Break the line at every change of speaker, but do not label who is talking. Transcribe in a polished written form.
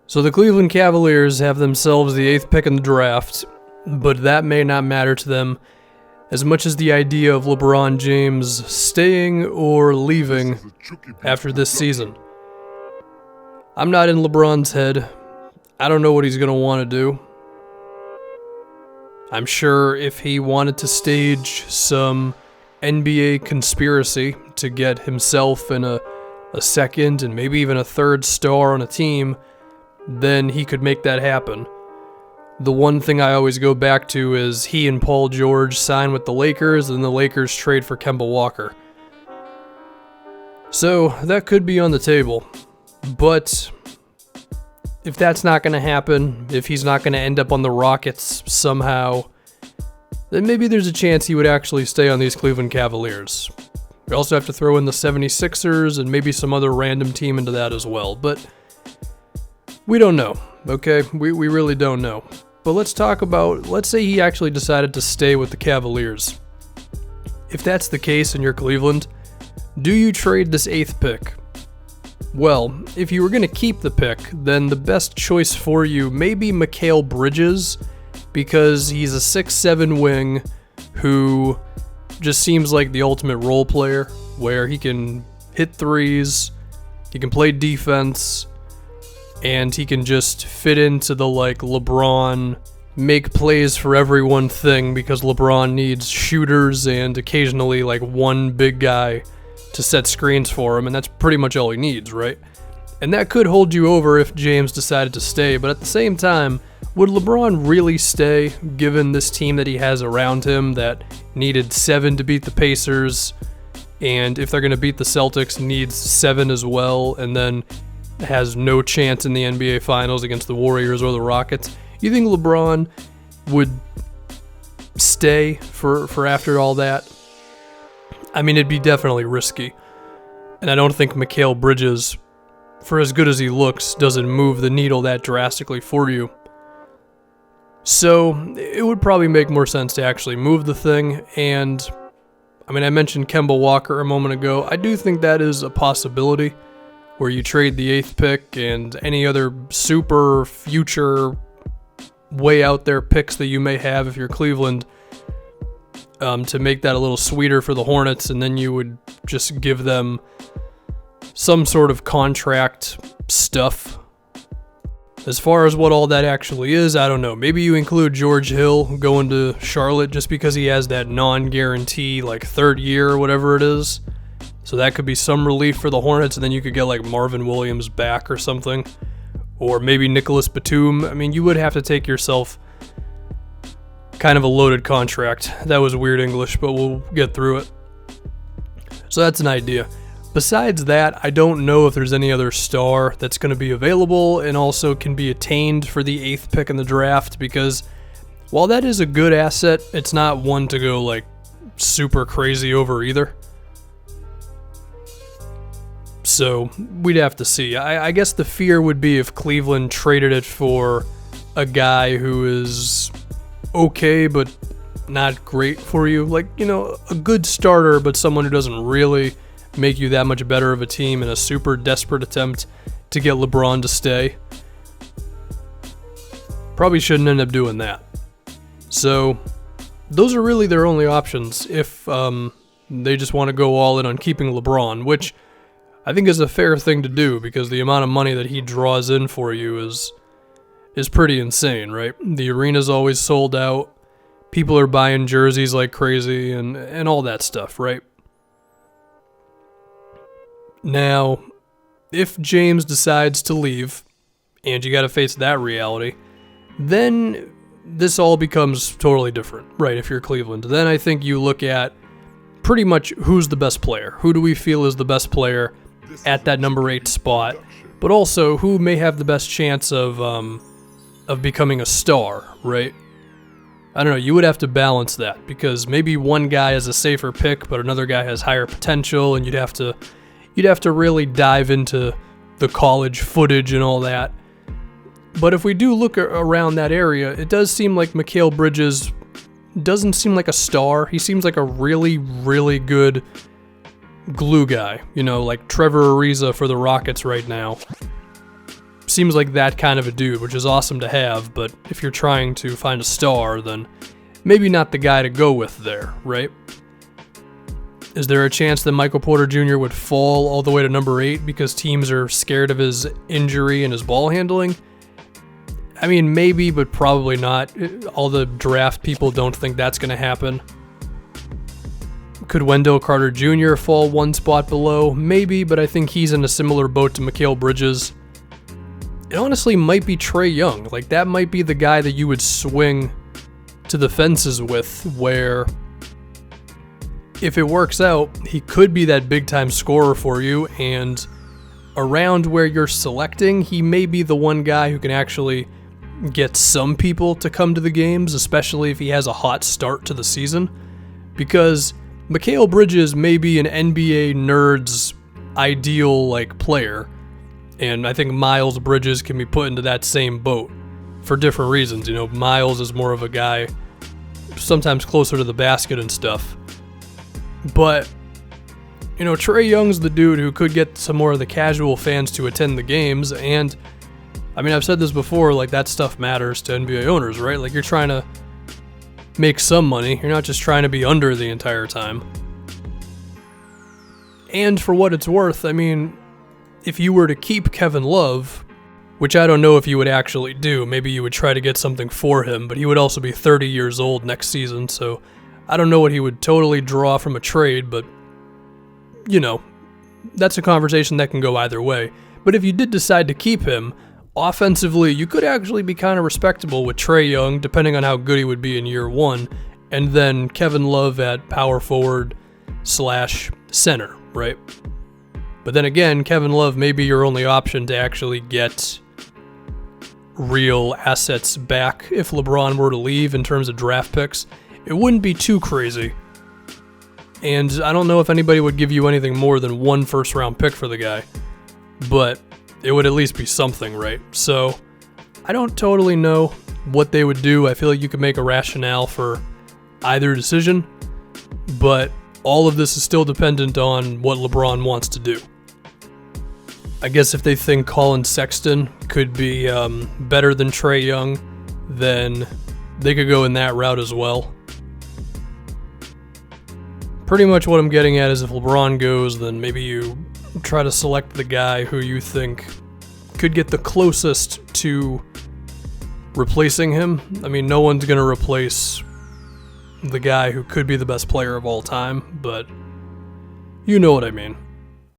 So the Cleveland Cavaliers have themselves the 8th pick in the draft, but that may not matter to them as much as the idea of LeBron James staying or leaving after this season. I'm not in LeBron's head. I don't know what he's going to want to do. I'm sure if he wanted to stage some NBA conspiracy to get himself and a second and maybe even a third star on a team, then he could make that happen. The one thing I always go back to is he and Paul George sign with the Lakers, and the Lakers trade for Kemba Walker. So that could be on the table. But if that's not going to happen, if he's not going to end up on the Rockets somehow, then maybe there's a chance he would actually stay on these Cleveland Cavaliers. We also have to throw in the 76ers and maybe some other random team into that as well. But we don't know, okay? We really don't know. But let's talk about, let's say he actually decided to stay with the Cavaliers. If that's the case and you're Cleveland, do you trade this 8th pick? Well, if you were going to keep the pick, then the best choice for you may be Mikal Bridges, because he's a 6'7" wing who just seems like the ultimate role player, where he can hit threes, he can play defense, and he can just fit into the LeBron make plays for everyone thing, because LeBron needs shooters and occasionally one big guy to set screens for him, and that's pretty much all he needs, right? And that could hold you over if James decided to stay, but at the same time, would LeBron really stay, given this team that he has around him that needed 7 to beat the Pacers, and if they're going to beat the Celtics, needs 7 as well, and then has no chance in the NBA Finals against the Warriors or the Rockets? You think LeBron would stay for after all that? I mean, it'd be definitely risky. And I don't think Mikal Bridges, for as good as he looks, doesn't move the needle that drastically for you. So it would probably make more sense to actually move the thing. And I mean, I mentioned Kemba Walker a moment ago. I do think that is a possibility, where you trade the 8th pick and any other super future way out there picks that you may have if you're Cleveland, to make that a little sweeter for the Hornets, and then you would just give them some sort of contract stuff. As far as what all that actually is, I don't know. Maybe you include George Hill going to Charlotte just because he has that non-guarantee, 3rd year or whatever it is. So that could be some relief for the Hornets, and then you could get Marvin Williams back or something. Or maybe Nicholas Batum. I mean, you would have to take yourself kind of a loaded contract. That was weird English, but we'll get through it. So that's an idea. Besides that, I don't know if there's any other star that's going to be available and also can be attained for the 8th pick in the draft, because while that is a good asset, it's not one to go super crazy over either. So we'd have to see. I guess the fear would be if Cleveland traded it for a guy who is okay but not great for you. A good starter, but someone who doesn't really make you that much better of a team in a super desperate attempt to get LeBron to stay. Probably shouldn't end up doing that. So those are really their only options if they just want to go all in on keeping LeBron, which I think is a fair thing to do, because the amount of money that he draws in for you is pretty insane, right? The arena's always sold out. People are buying jerseys like crazy and all that stuff, right? Now, if James decides to leave, and you got to face that reality, then this all becomes totally different, right? If you're Cleveland, then I think you look at pretty much who's the best player. Who do we feel is the best player at that number 8 spot? But also, who may have the best chance of becoming a star, right? I don't know, you would have to balance that, because maybe one guy is a safer pick, but another guy has higher potential, and you'd have to really dive into the college footage and all that. But if we do look around that area, it does seem like Mikal Bridges doesn't seem like a star. He seems like a really, really good glue guy, like Trevor Ariza for the Rockets right now. seems like that kind of a dude, which is awesome to have, but if you're trying to find a star, then maybe not the guy to go with there, right? Is there a chance that Michael Porter Jr. would fall all the way to number 8 because teams are scared of his injury and his ball handling? I mean, maybe, but probably not. All the draft people don't think that's going to happen. Could Wendell Carter Jr. fall one spot below? Maybe, but I think he's in a similar boat to Mikal Bridges. It honestly might be Trae Young. Like, that might be the guy that you would swing to the fences with, where if it works out, he could be that big-time scorer for you, and around where you're selecting, he may be the one guy who can actually get some people to come to the games, especially if he has a hot start to the season, because Mikal Bridges may be an NBA nerd's ideal player, and I think Miles Bridges can be put into that same boat for different reasons. You know, Miles is more of a guy sometimes closer to the basket and stuff, but you know, Trae Young's the dude who could get some more of the casual fans to attend the games. And I mean, I've said this before, like, that stuff matters to NBA owners, right? Like, you're trying to make some money. You're not just trying to be under the entire time. And for what it's worth, I mean, if you were to keep Kevin Love, which I don't know if you would actually do, maybe you would try to get something for him, but he would also be 30 years old next season, so I don't know what he would totally draw from a trade, but, you know, that's a conversation that can go either way. But if you did decide to keep him, offensively, you could actually be kind of respectable with Trae Young, depending on how good he would be in year one, and then Kevin Love at power forward / center, right? But then again, Kevin Love may be your only option to actually get real assets back if LeBron were to leave in terms of draft picks. It wouldn't be too crazy. And I don't know if anybody would give you anything more than one first-round pick for the guy, but it would at least be something, right? So I don't totally know what they would do. I feel like you could make a rationale for either decision, but all of this is still dependent on what LeBron wants to do. I guess if they think Colin Sexton could be better than Trae Young, then they could go in that route as well. Pretty much what I'm getting at is if LeBron goes, then maybe you try to select the guy who you think could get the closest to replacing him. I mean, no one's going to replace the guy who could be the best player of all time, but you know what I mean.